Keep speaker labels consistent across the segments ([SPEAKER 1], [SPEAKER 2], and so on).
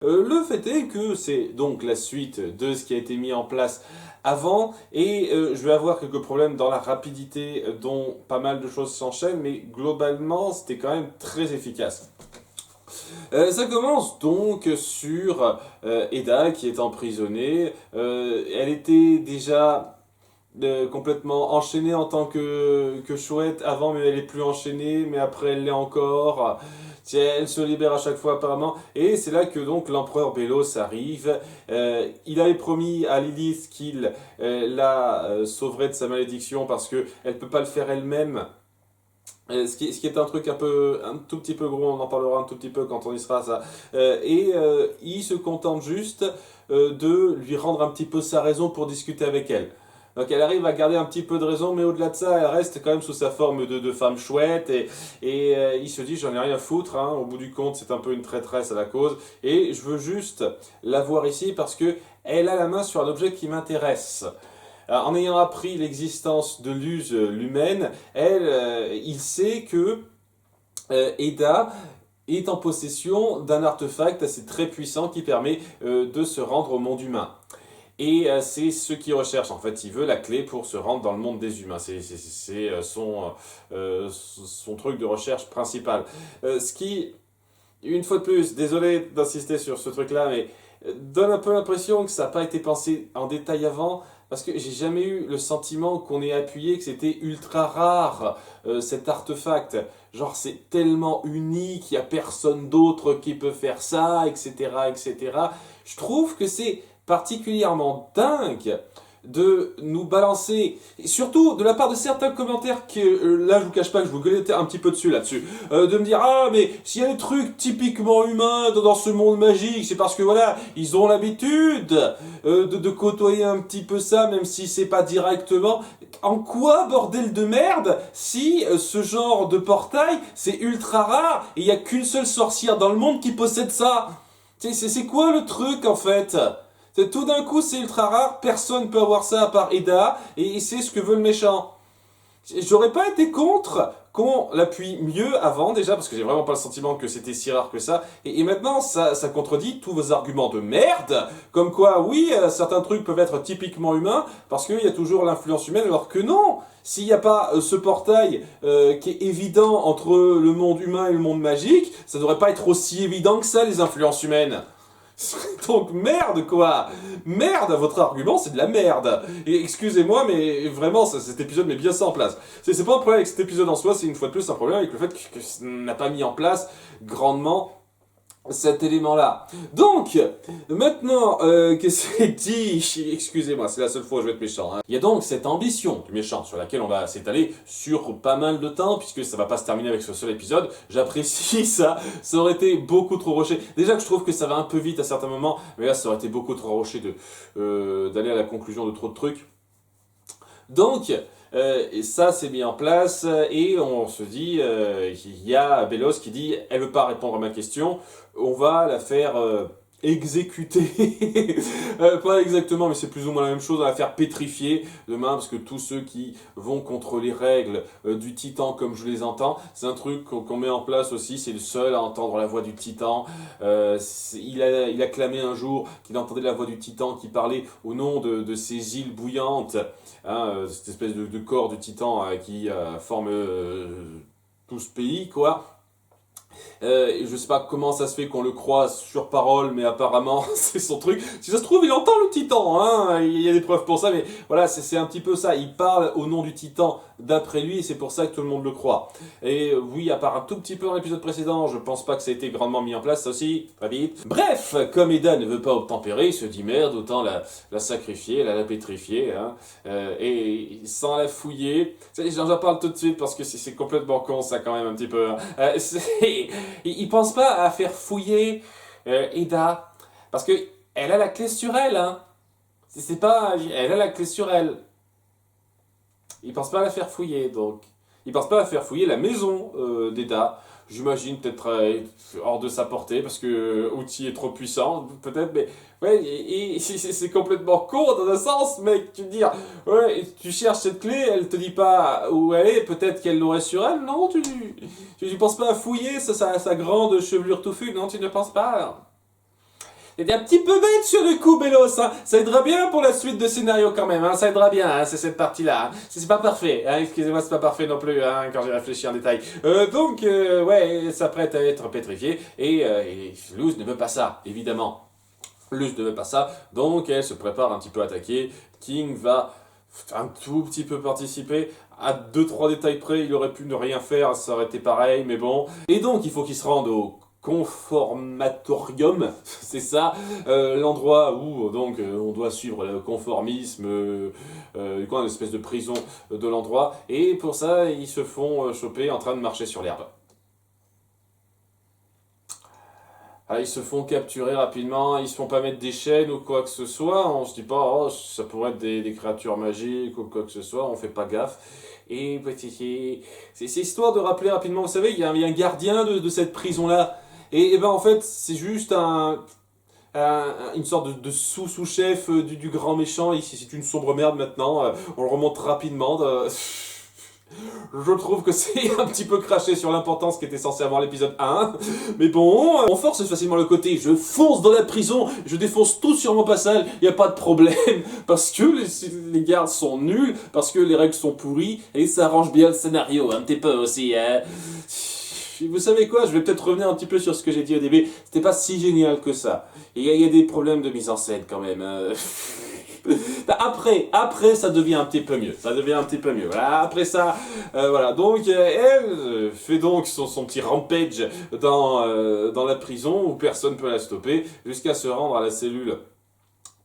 [SPEAKER 1] Le fait est que c'est donc la suite de ce qui a été mis en place avant, et je vais avoir quelques problèmes dans la rapidité dont pas mal de choses s'enchaînent, mais globalement c'était quand même très efficace. Ça commence donc sur Eda qui est emprisonnée. Elle était déjà complètement enchaînée en tant que chouette avant, mais elle est plus enchaînée, mais après elle l'est encore. Tiens, elle se libère à chaque fois apparemment, et c'est là que donc l'empereur Bélos arrive. Il avait promis à Lilith qu'il la sauverait de sa malédiction parce que elle peut pas le faire elle-même. Ce qui est un truc un tout petit peu gros, on en parlera un tout petit peu quand on y sera ça. Il se contente juste de lui rendre un petit peu sa raison pour discuter avec elle. Donc elle arrive à garder un petit peu de raison, mais au-delà de ça, elle reste quand même sous sa forme de femme chouette. Et il se dit, j'en ai rien à foutre, hein. Au bout du compte, c'est un peu une traîtresse à la cause. Et je veux juste la voir ici parce que elle a la main sur un objet qui m'intéresse. En ayant appris l'existence de l'use l'humaine, il sait que Eda est en possession d'un artefact assez très puissant qui permet de se rendre au monde humain. Et c'est ce qu'il recherche. En fait, il veut la clé pour se rendre dans le monde des humains. C'est son truc de recherche principal. Ce qui, une fois de plus, désolé d'insister sur ce truc-là, mais donne un peu l'impression que ça n'a pas été pensé en détail avant, parce que j'ai jamais eu le sentiment qu'on ait appuyé que c'était ultra rare cet artefact. Genre c'est tellement unique, il n'y a personne d'autre qui peut faire ça, etc., etc. Je trouve que c'est particulièrement dingue de nous balancer, et surtout de la part de certains commentaires que là je vous cache pas que je vous gueulais un petit peu dessus là-dessus, de me dire ah mais s'il y a des trucs typiquement humains dans ce monde magique, c'est parce que voilà ils ont l'habitude de côtoyer un petit peu ça, même si c'est pas directement. En quoi bordel de merde si ce genre de portail c'est ultra rare et il y a qu'une seule sorcière dans le monde qui possède ça? C'est quoi le truc en fait? Tout d'un coup, c'est ultra rare, personne ne peut avoir ça à part Eda, et c'est ce que veut le méchant. J'aurais pas été contre qu'on l'appuie mieux avant déjà, parce que j'ai vraiment pas le sentiment que c'était si rare que ça. Et maintenant, ça contredit tous vos arguments de merde, comme quoi, oui, certains trucs peuvent être typiquement humains, parce qu'il y a toujours l'influence humaine, alors que non. S'il n'y a pas ce portail qui est évident entre le monde humain et le monde magique, ça devrait pas être aussi évident que ça, les influences humaines. Donc merde quoi. Merde, votre argument c'est de la merde. Et excusez-moi mais vraiment cet épisode met bien ça en place. C'est pas un problème avec cet épisode en soi, c'est une fois de plus un problème avec le fait que n'a pas mis en place grandement cet élément-là. Donc, maintenant que c'est dit, excusez-moi, c'est la seule fois où je vais être méchant. Hein. Il y a donc cette ambition du méchant sur laquelle on va s'étaler sur pas mal de temps, puisque ça va pas se terminer avec ce seul épisode. J'apprécie ça. Ça aurait été beaucoup trop rushé. Déjà que je trouve que ça va un peu vite à certains moments, mais là ça aurait été beaucoup trop rushé d'aller à la conclusion de trop de trucs. Donc, et ça c'est mis en place et on se dit, il y a Bélos qui dit, elle veut pas répondre à ma question, on va la faire exécuter. Pas exactement, mais c'est plus ou moins la même chose, on va la faire pétrifier demain parce que tous ceux qui vont contre les règles du titan comme je les entends, c'est un truc qu'on met en place aussi, c'est le seul à entendre la voix du titan. Il a clamé un jour qu'il entendait la voix du titan qui parlait au nom de ces îles bouillantes. Hein, cette espèce de corps du titan qui forme tout ce pays, quoi. Je sais pas comment ça se fait qu'on le croise sur parole, mais apparemment c'est son truc. Si ça se trouve, il entend le titan, hein. Il y a des preuves pour ça, mais voilà, c'est un petit peu ça. Il parle au nom du titan d'après lui, et c'est pour ça que tout le monde le croit. Et oui, à part un tout petit peu dans l'épisode précédent, je pense pas que ça a été grandement mis en place, ça aussi, pas vite. Bref, comme Eda ne veut pas obtempérer, il se dit merde, autant la sacrifier, la pétrifier, hein, et sans la fouiller. J'en parle tout de suite parce que c'est complètement con ça quand même un petit peu. Hein. Il pense pas à faire fouiller Eda parce que elle a la clé sur elle. Hein. C'est pas, elle a la clé sur elle. Il pense pas à la faire fouiller donc. Il pense pas à faire fouiller la maison d'Eda. J'imagine peut-être hors de sa portée parce que outil est trop puissant, peut-être, mais ouais, et c'est complètement con dans un sens, mec. Tu te dis, ouais, tu cherches cette clé, elle te dit pas où elle est, peut-être qu'elle l'aurait sur elle, non, tu penses pas à fouiller sa grande chevelure touffue, non, tu ne penses pas. T'es un petit peu bête sur le coup, Bélos, hein. Ça aidera bien pour la suite de scénario quand même, hein. Ça aidera bien, hein, c'est cette partie-là. Hein. C'est pas parfait, hein. Excusez-moi, c'est pas parfait non plus, hein, quand j'ai réfléchi en détail. Ouais, ça prête à être pétrifié, et Luz ne veut pas ça, évidemment. Luz ne veut pas ça, donc elle se prépare un petit peu à attaquer. King va un tout petit peu participer. À 2-3 détails près, il aurait pu ne rien faire, ça aurait été pareil, mais bon. Et donc, il faut qu'il se rende au conformatorium, c'est ça, l'endroit où donc on doit suivre le conformisme, une espèce de prison de l'endroit, et pour ça ils se font choper en train de marcher sur l'herbe. Ah, ils se font capturer rapidement, ils se font pas mettre des chaînes ou quoi que ce soit, on se dit pas oh ça pourrait être des créatures magiques ou quoi que ce soit, on fait pas gaffe. Et c'est histoire de rappeler rapidement, vous savez, il y a un gardien de cette prison-là. Et ben en fait, c'est juste une sorte de sous-chef du grand méchant. Ici, c'est une sombre merde maintenant. On le remonte rapidement. Je trouve que c'est un petit peu craché sur l'importance qu'était censé avoir l'épisode 1. Mais bon, on force facilement le côté. Je fonce dans la prison, je défonce tout sur mon passage, il n'y a pas de problème. Parce que les gardes sont nuls, parce que les règles sont pourries, et ça arrange bien le scénario, un petit peu aussi. Hein. Vous savez quoi, je vais peut-être revenir un petit peu sur ce que j'ai dit au début. C'était pas si génial que ça. Il y a des problèmes de mise en scène quand même. Après, ça devient un petit peu mieux. Ça devient un petit peu mieux. Voilà, après ça, voilà. Donc, elle fait donc son petit rampage dans la prison où personne peut la stopper jusqu'à se rendre à la cellule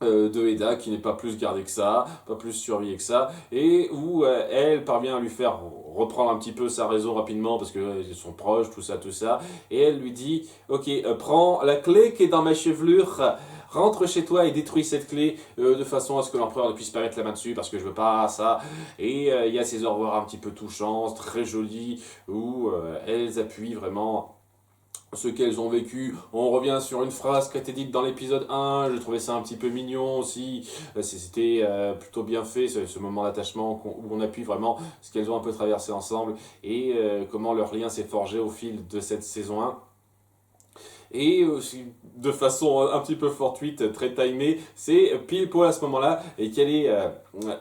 [SPEAKER 1] de Eda qui n'est pas plus gardée que ça, pas plus surveillée que ça, et où elle parvient à lui faire reprendre un petit peu sa raison rapidement parce qu'ils sont proches, tout ça, et elle lui dit « Ok, prends la clé qui est dans ma chevelure, rentre chez toi et détruis cette clé de façon à ce que l'empereur ne puisse pas mettre la main dessus parce que je veux pas ça. » Et il y a ces au revoir un petit peu touchants, très jolis, où elles appuient vraiment ce qu'elles ont vécu. On revient sur une phrase qui a été dite dans l'épisode 1, je trouvais ça un petit peu mignon aussi, c'était plutôt bien fait ce moment d'attachement où on appuie vraiment ce qu'elles ont un peu traversé ensemble et comment leur lien s'est forgé au fil de cette saison 1. Et aussi, de façon un petit peu fortuite, très timée, c'est pile poil à ce moment-là et qu'elle est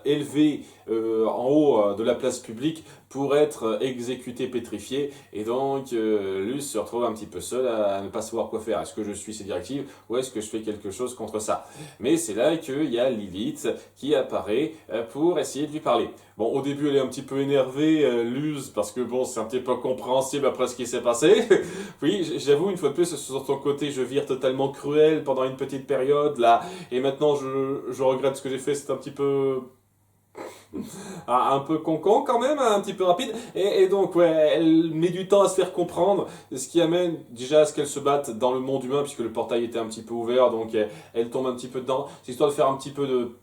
[SPEAKER 1] élevée en haut de la place publique pour être exécutée, pétrifiée. Et donc, Luz se retrouve un petit peu seule à ne pas savoir quoi faire. Est-ce que je suis ses directives ou est-ce que je fais quelque chose contre ça? Mais c'est là qu'il y a Lilith qui apparaît pour essayer de lui parler. Bon, au début, elle est un petit peu énervée, Luz, parce que bon, c'est un petit peu compréhensible après ce qui s'est passé. Oui, j'avoue, une fois de plus, sur ton côté, je vire totalement cruel pendant une petite période, là, et maintenant, je regrette ce que j'ai fait, c'est un petit peu... un peu concon quand même, un petit peu rapide, et donc ouais, elle met du temps à se faire comprendre, ce qui amène déjà à ce qu'elle se batte dans le monde humain, puisque le portail était un petit peu ouvert, donc elle tombe un petit peu dedans, c'est histoire de faire un petit peu de...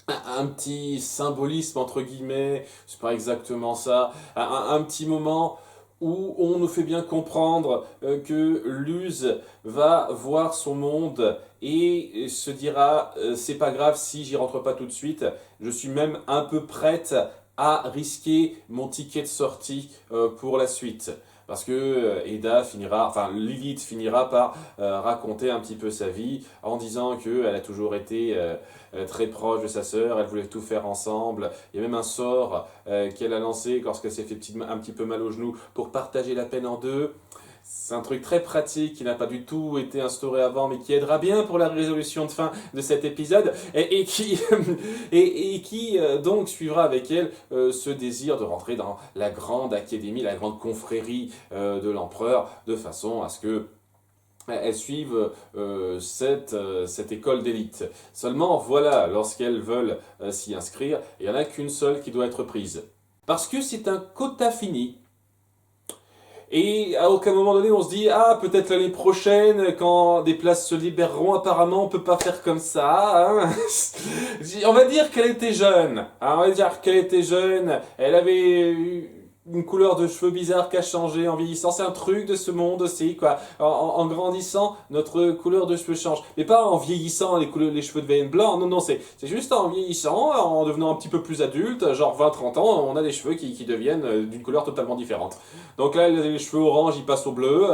[SPEAKER 1] un petit symbolisme entre guillemets, c'est pas exactement ça, un petit moment où on nous fait bien comprendre que Luz va voir son monde et se dira c'est pas grave si j'y rentre pas tout de suite, je suis même un peu prête à risquer mon ticket de sortie pour la suite. Parce que Lilith finira par raconter un petit peu sa vie en disant qu'elle a toujours été très proche de sa sœur, elle voulait tout faire ensemble. Il y a même un sort qu'elle a lancé lorsqu'elle s'est fait un petit peu mal au genou pour partager la peine en deux. C'est un truc très pratique qui n'a pas du tout été instauré avant, mais qui aidera bien pour la résolution de fin de cet épisode, et qui, donc suivra avec elle ce désir de rentrer dans la grande académie, la grande confrérie de l'empereur, de façon à ce que elles suivent cette école d'élite. Seulement, voilà, lorsqu'elles veulent s'y inscrire, il n'y en a qu'une seule qui doit être prise. Parce que c'est un quota fini. Et à aucun moment donné, on se dit, ah, peut-être l'année prochaine, quand des places se libéreront, apparemment, on peut pas faire comme ça. Hein. On va dire qu'elle était jeune. Hein, on va dire qu'elle était jeune. Elle avait une couleur de cheveux bizarre qui a changé en vieillissant. C'est un truc de ce monde aussi, quoi. En grandissant, notre couleur de cheveux change. Mais pas en vieillissant, les cheveux deviennent blancs. Non, c'est juste en vieillissant, en devenant un petit peu plus adulte, genre 20-30 ans, on a des cheveux qui deviennent d'une couleur totalement différente. Donc là, les cheveux orange, ils passent au bleu.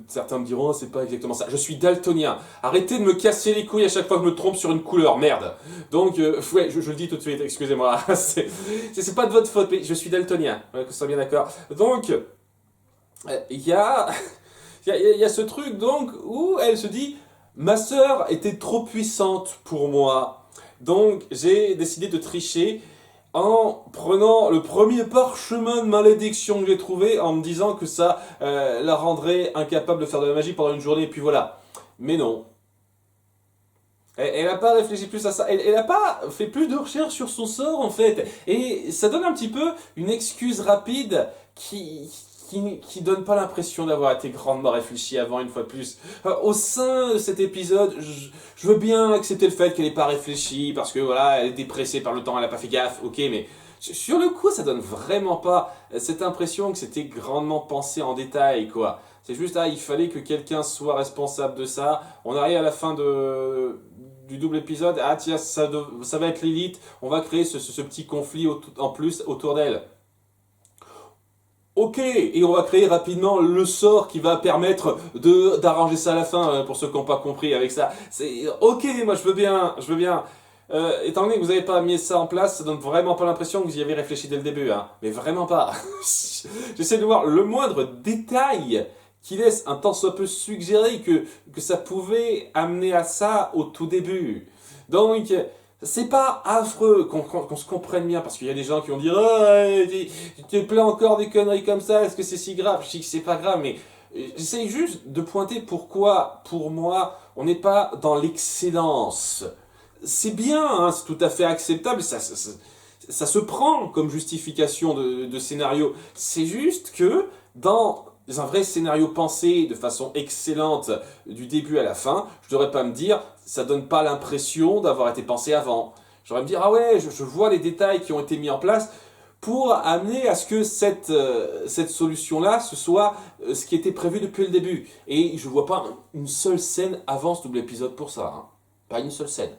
[SPEAKER 1] Certains me diront, c'est pas exactement ça. Je suis daltonien. Arrêtez de me casser les couilles à chaque fois que je me trompe sur une couleur, merde. Donc, ouais, je le dis tout de suite, excusez-moi. C'est pas de votre faute, mais je suis daltonien, que ce soit bien d'accord. Donc, il y a, il y a ce truc, donc, où elle se dit, ma sœur était trop puissante pour moi. Donc, j'ai décidé de tricher en prenant le premier parchemin de malédiction que j'ai trouvé, en me disant que ça la rendrait incapable de faire de la magie pendant une journée, et puis voilà. Mais non. Elle n'a pas réfléchi plus à ça. Elle n'a pas fait plus de recherches sur son sort, en fait. Et ça donne un petit peu une excuse rapide qui donne pas l'impression d'avoir été grandement réfléchi avant, une fois de plus. Au sein de cet épisode, je veux bien accepter le fait qu'elle n'ait pas réfléchi, parce que voilà, elle était pressée par le temps, elle n'a pas fait gaffe, ok, mais sur le coup, ça donne vraiment pas cette impression que c'était grandement pensé en détail, quoi. C'est juste, il fallait que quelqu'un soit responsable de ça. On arrive à la fin du double épisode, tiens, ça va être l'élite, on va créer ce petit conflit en plus autour d'elle. Ok, et on va créer rapidement le sort qui va permettre d'arranger ça à la fin, pour ceux qui n'ont pas compris avec ça. C'est ok, moi je veux bien, je veux bien. Étant donné que vous n'avez pas mis ça en place, ça donne vraiment pas l'impression que vous y avez réfléchi dès le début, hein. Mais vraiment pas. J'essaie de voir le moindre détail qui laisse un tant soit peu suggérer que ça pouvait amener à ça au tout début. Donc, c'est pas affreux qu'on se comprenne bien, parce qu'il y a des gens qui vont dire tu te plains encore des conneries comme ça, est-ce que c'est si grave? Je dis que c'est pas grave, mais j'essaye juste de pointer pourquoi, pour moi, on n'est pas dans l'excellence. C'est bien, hein, c'est tout à fait acceptable, ça se prend comme justification de scénario. C'est juste que dans un vrai scénario pensé de façon excellente du début à la fin, je devrais pas me dire ça donne pas l'impression d'avoir été pensé avant. J'aurais me dire ah ouais, je vois les détails qui ont été mis en place pour amener à ce que cette solution-là, ce soit ce qui était prévu depuis le début. Et je vois pas une seule scène avant ce double épisode pour ça, hein. Pas une seule scène.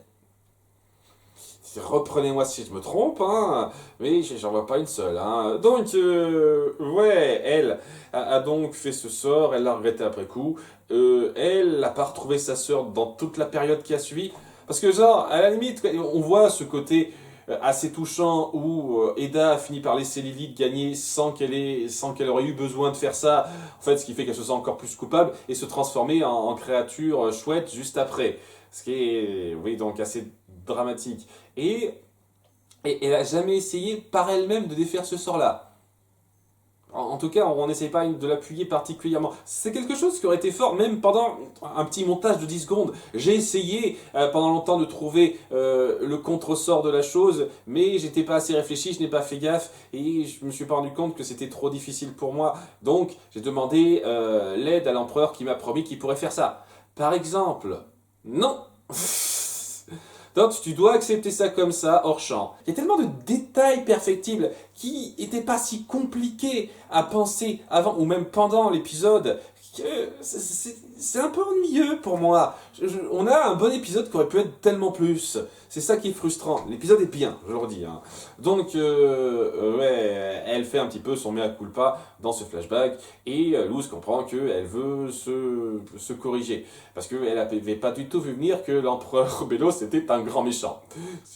[SPEAKER 1] Reprenez-moi si je me trompe, hein, mais j'en vois pas une seule, hein. Donc, ouais, elle a donc fait ce sort, elle l'a regretté après coup. Elle n'a pas retrouvé sa sœur dans toute la période qui a suivi. Parce que, genre, à la limite, on voit ce côté assez touchant où Eda a fini par laisser Lilith gagner sans qu'elle aurait eu besoin de faire ça. En fait, ce qui fait qu'elle se sent encore plus coupable et se transformer en créature chouette juste après. Ce qui est, oui, donc assez dramatique. Et elle a jamais essayé par elle-même de défaire ce sort-là. En tout cas, on n'essaye pas de l'appuyer particulièrement. C'est quelque chose qui aurait été fort, même pendant un petit montage de 10 secondes. J'ai essayé pendant longtemps de trouver le contre-sort de la chose, mais j'étais pas assez réfléchi, je n'ai pas fait gaffe, et je me suis pas rendu compte que c'était trop difficile pour moi. Donc, j'ai demandé l'aide à l'empereur qui m'a promis qu'il pourrait faire ça. Par exemple, non. Donc tu dois accepter ça comme ça, hors champ. Il y a tellement de détails perfectibles qui n'étaient pas si compliqués à penser avant ou même pendant l'épisode que c'est un peu ennuyeux pour moi. On a un bon épisode qui aurait pu être tellement plus. C'est ça qui est frustrant. L'épisode est bien, je le redis, hein. Donc, ouais, elle fait un petit peu son mea culpa dans ce flashback et Luz comprend qu'elle veut se corriger. Parce qu'elle n'avait pas du tout vu venir que l'empereur Bélos était un grand méchant.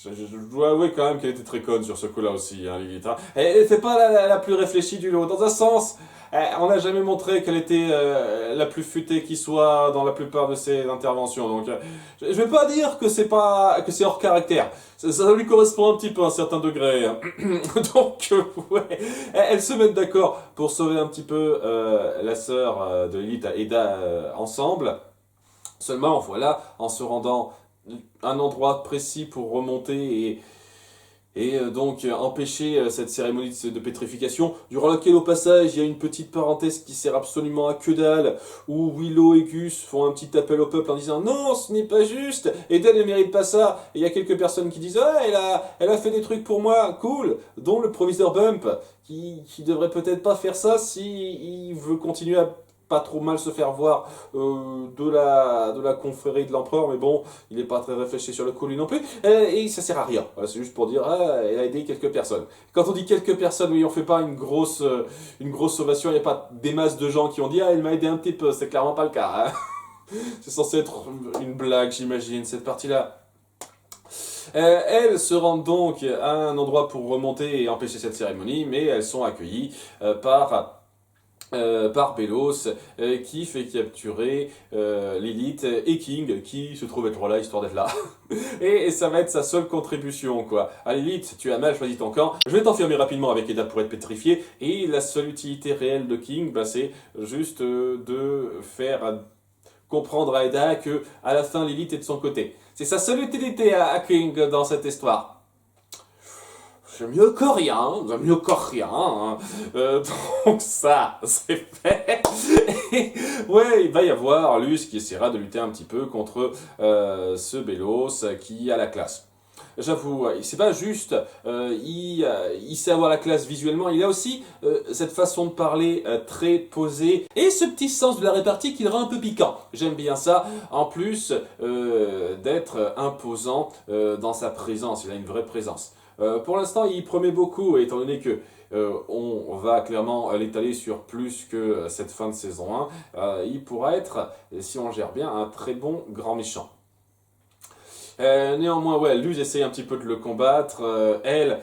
[SPEAKER 1] Je dois avouer quand même qu'elle était très conne sur ce coup-là aussi, hein, Lilith. Hein. Elle n'était pas la plus réfléchie du lot. Dans un sens, on n'a jamais montré qu'elle était la plus futée qui soit dans la plupart de ses interventions. Donc, je vais pas dire que c'est hors caractère. Ça lui correspond un petit peu à un certain degré. Donc, ouais, elles se mettent d'accord pour sauver un petit peu la sœur de Lilith, Eda, ensemble. Seulement, voilà, en se rendant à un endroit précis pour remonter et donc empêcher cette cérémonie de pétrification, durant laquelle au passage il y a une petite parenthèse qui sert absolument à que dalle, où Willow et Gus font un petit appel au peuple en disant non, ce n'est pas juste, Eden ne mérite pas ça, et il y a quelques personnes qui disent elle a fait des trucs pour moi, cool, dont le proviseur Bump, qui devrait peut-être pas faire ça si il veut continuer à pas trop mal se faire voir de la confrérie de l'empereur, mais bon, il n'est pas très réfléchi sur le coup lui non plus, et ça sert à rien. Voilà, c'est juste pour dire, elle a aidé quelques personnes. Quand on dit quelques personnes, oui, on fait pas une grosse ovation, il n'y a pas des masses de gens qui ont dit, ah, elle m'a aidé un petit peu, c'est clairement pas le cas. Hein. C'est censé être une blague, j'imagine, cette partie-là. Elles se rendent donc à un endroit pour remonter et empêcher cette cérémonie, mais elles sont accueillies par Belos, qui fait capturer Lilith et King, qui se trouve être là, histoire d'être là. Et ça va être sa seule contribution, quoi. Ah Lilith, tu as mal choisi ton camp, je vais t'enfermer rapidement avec Eda pour être pétrifié, et la seule utilité réelle de King, bah, c'est juste de faire comprendre à Eda que à la fin Lilith est de son côté. C'est sa seule utilité à King dans cette histoire. C'est mieux que rien, c'est mieux que rien. Hein. Donc ça, c'est fait. Et, ouais, il va y avoir Luce qui essaiera de lutter un petit peu contre ce Belos qui a la classe. J'avoue, c'est pas juste, il sait avoir la classe visuellement, il a aussi cette façon de parler très posée et ce petit sens de la répartie qui le rend un peu piquant. J'aime bien ça, en plus d'être imposant dans sa présence, il a une vraie présence. Pour l'instant, il promet beaucoup, étant donné que on va clairement l'étaler sur plus que cette fin de saison 1. Il pourra être, si on gère bien, un très bon grand méchant. Néanmoins, ouais, Luz essaye un petit peu de le combattre. Elle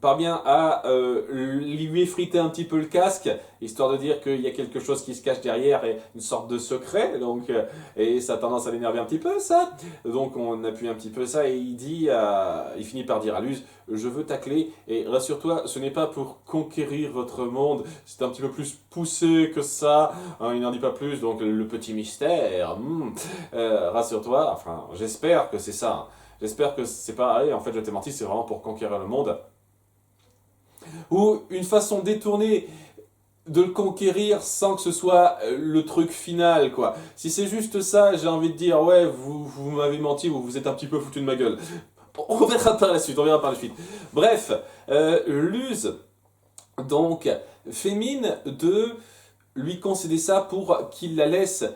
[SPEAKER 1] parvient à lui effriter un petit peu le casque, histoire de dire qu'il y a quelque chose qui se cache derrière et une sorte de secret, donc, et ça a tendance à l'énerver un petit peu, ça. Donc on appuie un petit peu ça et il finit par dire à Luz, je veux ta clé, et rassure-toi, ce n'est pas pour conquérir votre monde, c'est un petit peu plus poussé que ça, hein, il n'en dit pas plus, donc le petit mystère, rassure-toi, enfin j'espère que c'est ça, hein. J'espère que c'est pas, allez, en fait je t'ai menti, c'est vraiment pour conquérir le monde. Ou une façon détournée de le conquérir sans que ce soit le truc final, quoi. Si c'est juste ça, j'ai envie de dire, ouais, vous m'avez menti, vous vous êtes un petit peu foutu de ma gueule. On verra par la suite, on verra par la suite. Bref, Luz, donc, fait mine de lui concéder ça pour qu'il la laisse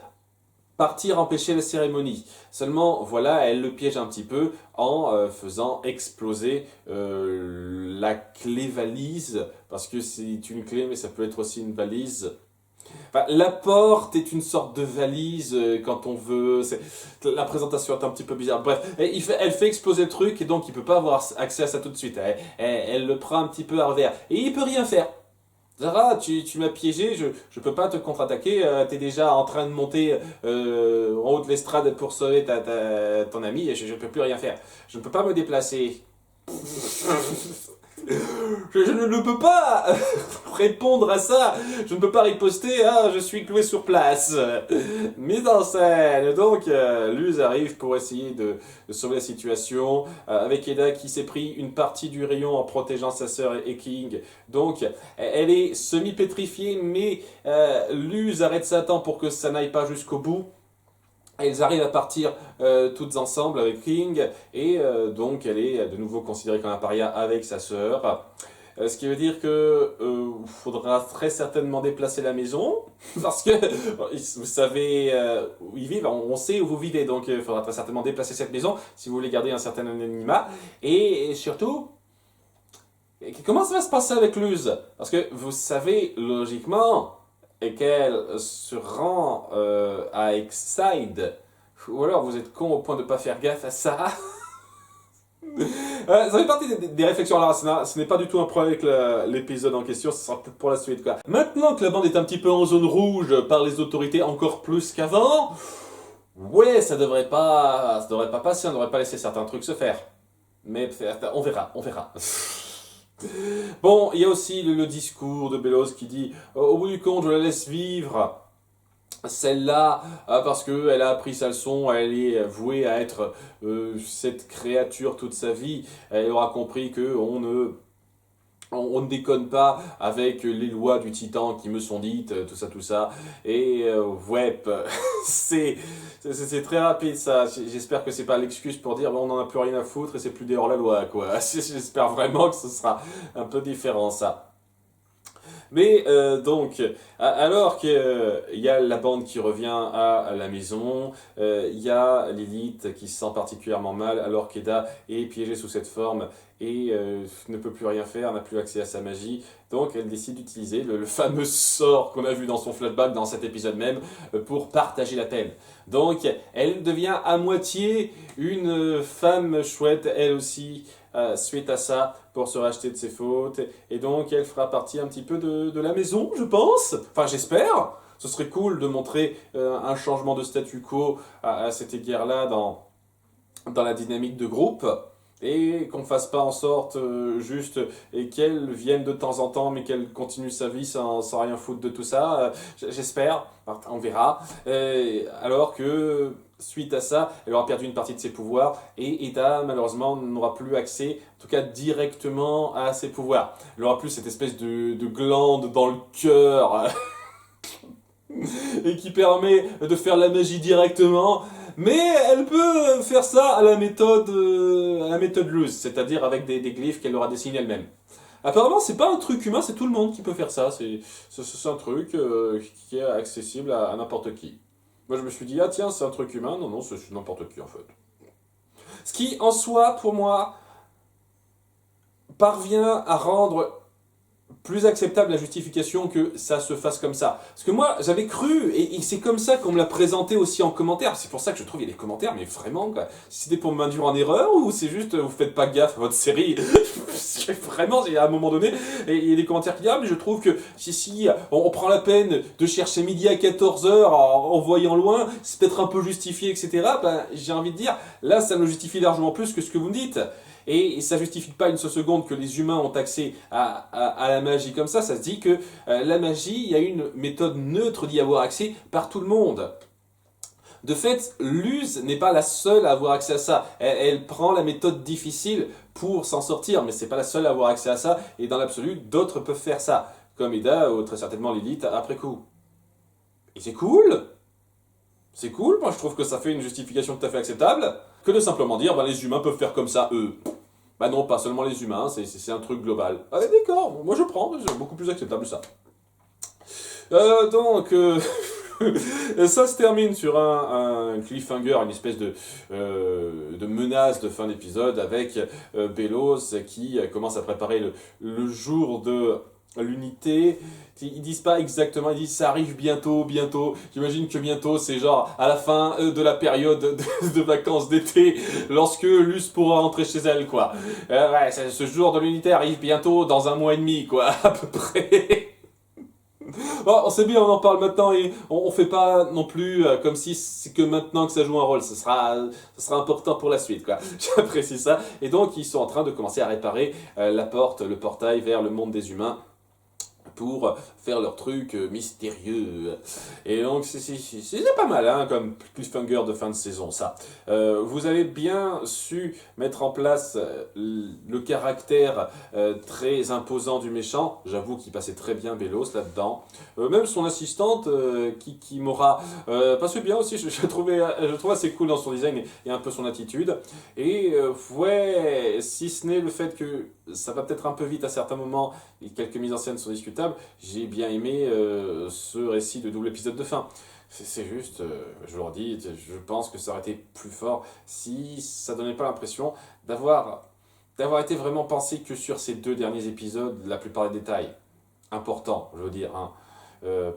[SPEAKER 1] partir empêcher la cérémonie. Seulement, voilà, elle le piège un petit peu en faisant exploser la clé valise, parce que c'est une clé, mais ça peut être aussi une valise. Enfin, la porte est une sorte de valise quand on veut. La présentation est un petit peu bizarre. Bref, elle fait exploser le truc et donc il peut pas avoir accès à ça tout de suite. Elle le prend un petit peu à revers et il peut rien faire. Zara, tu m'as piégé, je peux pas te contre-attaquer, t'es déjà en train de monter en haut de l'estrade pour sauver ton ami, et je peux plus rien faire. Je ne peux pas me déplacer. Je ne peux pas répondre à ça, je ne peux pas riposter, ah, je suis cloué sur place. Mise en scène, donc Luz arrive pour essayer de sauver la situation, avec Eda qui s'est pris une partie du rayon en protégeant sa sœur et King. Donc elle est semi-pétrifiée, mais Luz arrête ça à temps pour que ça n'aille pas jusqu'au bout. Elles arrivent à partir toutes ensemble avec King, et donc elle est de nouveau considérée comme un paria avec sa sœur. Ce qui veut dire que faudra très certainement déplacer la maison, parce que vous savez où ils vivent, on sait où vous vivez, donc il faudra très certainement déplacer cette maison si vous voulez garder un certain anonymat. Et surtout, comment ça va se passer avec Luz? Parce que vous savez logiquement qu'elle se rend à Exide, ou alors vous êtes con au point de ne pas faire gaffe à ça. Ça fait partie des réflexions. Alors, ce n'est pas du tout un problème avec l'épisode en question, ce sera peut-être pour la suite, quoi. Maintenant que la bande est un petit peu en zone rouge par les autorités encore plus qu'avant, ouais, ça devrait pas passer, on ne devrait pas laisser certains trucs se faire. Mais on verra, on verra. Bon, il y a aussi le discours de Belos qui dit au bout du compte, je la laisse vivre. Celle-là, parce qu'elle a appris sa leçon, elle est vouée à être cette créature toute sa vie. Elle aura compris qu'on ne déconne pas avec les lois du titan qui me sont dites, tout ça. Et ouais, c'est très rapide ça. J'espère que c'est pas l'excuse pour dire on n'en a plus rien à foutre et c'est plus des hors-la-loi, quoi. J'espère vraiment que ce sera un peu différent ça. Mais donc, alors qu'il y a la bande qui revient à la maison, il y a Lilith qui se sent particulièrement mal alors qu'Eda est piégée sous cette forme et ne peut plus rien faire, n'a plus accès à sa magie. Donc elle décide d'utiliser le fameux sort qu'on a vu dans son flashback dans cet épisode même pour partager la peine. Donc elle devient à moitié une femme chouette elle aussi suite à ça pour se racheter de ses fautes. Et donc elle fera partie un petit peu de la maison, je pense. Enfin j'espère. Ce serait cool de montrer un changement de statu quo à cet égard-là dans la dynamique de groupe. Et qu'on fasse pas en sorte juste et qu'elle vienne de temps en temps mais qu'elle continue sa vie sans rien foutre de tout ça. J'espère, on verra. Alors que suite à ça, elle aura perdu une partie de ses pouvoirs et Eda malheureusement n'aura plus accès, en tout cas directement à ses pouvoirs. Elle aura plus cette espèce de glande dans le cœur et qui permet de faire la magie directement. Mais elle peut faire ça à la méthode loose, c'est-à-dire avec des glyphes qu'elle aura dessinés elle-même. Apparemment, c'est pas un truc humain, c'est tout le monde qui peut faire ça. C'est un truc qui est accessible à n'importe qui. Moi, je me suis dit, ah tiens, c'est un truc humain. Non, non, c'est n'importe qui en fait. Ce qui, en soi, pour moi, parvient à rendre plus acceptable la justification que ça se fasse comme ça. Parce que moi, j'avais cru, et c'est comme ça qu'on me l'a présenté aussi en commentaire. C'est pour ça que je trouve qu'il y a des commentaires, mais vraiment, quoi. Si c'était pour m'induire en erreur, ou c'est juste, vous faites pas gaffe à votre série. Vraiment, à un moment donné, et il y a des commentaires qui disent, ah, mais je trouve que si on prend la peine de chercher midi à 14 heures en voyant loin, c'est peut-être un peu justifié, etc. Ben, j'ai envie de dire, là, ça me justifie largement plus que ce que vous me dites. Et ça justifie pas une seule seconde que les humains ont accès à la magie comme ça. Ça se dit que la magie, il y a une méthode neutre d'y avoir accès par tout le monde. De fait, Luz n'est pas la seule à avoir accès à ça. Elle prend la méthode difficile pour s'en sortir, mais c'est pas la seule à avoir accès à ça. Et dans l'absolu, d'autres peuvent faire ça, comme Eda ou très certainement Lilith après coup. Et c'est cool. C'est cool, moi je trouve que ça fait une justification tout à fait acceptable, que de simplement dire, bah, les humains peuvent faire comme ça, eux. Bah non, pas seulement les humains, c'est un truc global. Ah d'accord, moi je prends, c'est beaucoup plus acceptable ça. Donc, ça se termine sur un cliffhanger, une espèce de menace de fin d'épisode avec Belos qui commence à préparer le jour de l'unité. Ils disent pas exactement, ils disent ça arrive bientôt, bientôt. J'imagine que bientôt c'est genre à la fin de la période de vacances d'été, lorsque Luz pourra rentrer chez elle, quoi. Ouais, ce jour de l'unité arrive bientôt dans 1 mois et demi, quoi, à peu près. Bon, c'est bien, on en parle maintenant et on fait pas non plus comme si c'est que maintenant que ça joue un rôle. Ce sera important pour la suite, quoi. J'apprécie ça. Et donc, ils sont en train de commencer à réparer la porte, le portail vers le monde des humains pour faire leur truc mystérieux. Et donc, c'est pas mal, hein, comme cliffhanger de fin de saison, ça. Vous avez bien su mettre en place le caractère très imposant du méchant. J'avoue qu'il passait très bien Belos là-dedans. Même son assistante, qui m'aura passé bien aussi. Je trouvais assez cool dans son design et un peu son attitude. Et ouais, si ce n'est le fait que ça va peut-être un peu vite à certains moments et quelques mises en scène sont discutables, j'ai bien aimé ce récit de double épisode de fin. C'est juste, je vous le redis, je pense que ça aurait été plus fort si ça donnait pas l'impression d'avoir été vraiment pensé que sur ces 2 derniers épisodes, la plupart des détails importants, je veux dire, hein.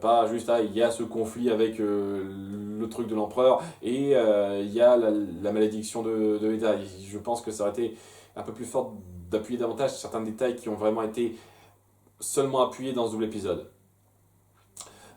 [SPEAKER 1] Pas juste, il y a ce conflit avec le truc de l'empereur et il y a la malédiction de Eda. Je pense que ça aurait été un peu plus fort d'appuyer davantage certains détails qui ont vraiment été seulement appuyés dans ce double épisode.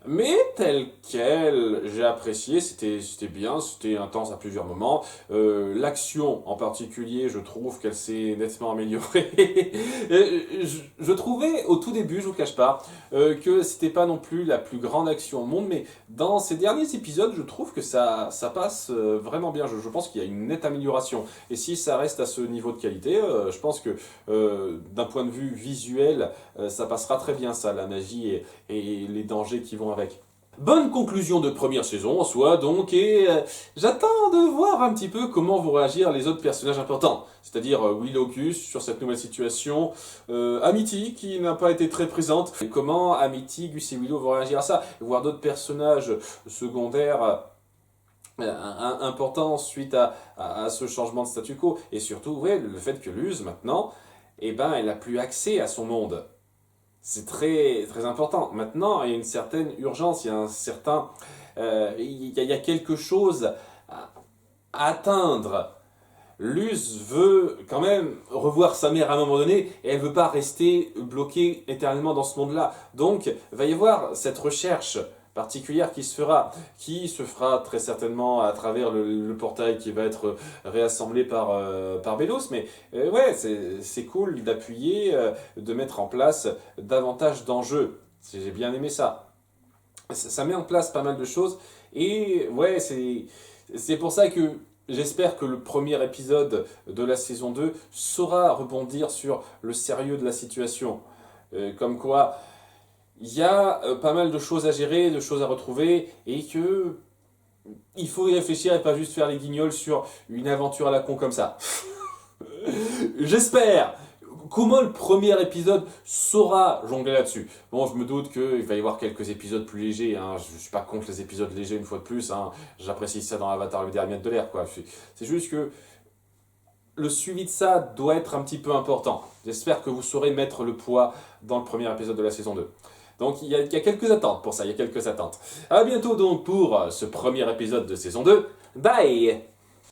[SPEAKER 1] Mais tel quel, j'ai apprécié, c'était bien, c'était intense à plusieurs moments. L'action en particulier, je trouve qu'elle s'est nettement améliorée. je trouvais au tout début, je vous cache pas, que c'était pas non plus la plus grande action au monde, mais dans ces derniers épisodes, je trouve que ça passe vraiment bien. Je pense qu'il y a une nette amélioration. Et si ça reste à ce niveau de qualité, je pense que d'un point de vue visuel, ça passera très bien ça, la magie et les dangers qui vont avec. Bonne conclusion de première saison en soi, donc, et j'attends de voir un petit peu comment vont réagir les autres personnages importants. C'est-à-dire Willowgus sur cette nouvelle situation, Amity qui n'a pas été très présente, et comment Amity, Gus et Willow vont réagir à ça, et voir d'autres personnages secondaires importants suite à ce changement de statu quo, et surtout, ouais, le fait que Luz, maintenant, eh ben, elle n'a plus accès à son monde. C'est très, très important. Maintenant, il y a une certaine urgence, il y a un certain... il y a quelque chose à atteindre. Luz veut quand même revoir sa mère à un moment donné et elle veut pas rester bloquée éternellement dans ce monde-là. Donc, il va y avoir cette recherche particulière qui se fera très certainement à travers le portail qui va être réassemblé par Belos. Mais ouais, c'est cool d'appuyer, de mettre en place davantage d'enjeux. J'ai bien aimé ça. Ça met en place pas mal de choses et ouais, c'est pour ça que j'espère que le premier épisode de la saison 2 saura rebondir sur le sérieux de la situation. Comme quoi, il y a pas mal de choses à gérer, de choses à retrouver, et que il faut y réfléchir et pas juste faire les guignols sur une aventure à la con comme ça. J'espère. Comment le premier épisode saura jongler là-dessus? Bon, je me doute qu'il va y avoir quelques épisodes plus légers, hein. Je suis pas contre les épisodes légers une fois de plus, hein. J'apprécie ça dans Avatar le dernier de l'air, quoi. C'est juste que le suivi de ça doit être un petit peu important. J'espère que vous saurez mettre le poids dans le premier épisode de la saison 2. Donc il y a quelques attentes pour ça, il y a quelques attentes. À bientôt donc pour ce premier épisode de saison 2. Bye!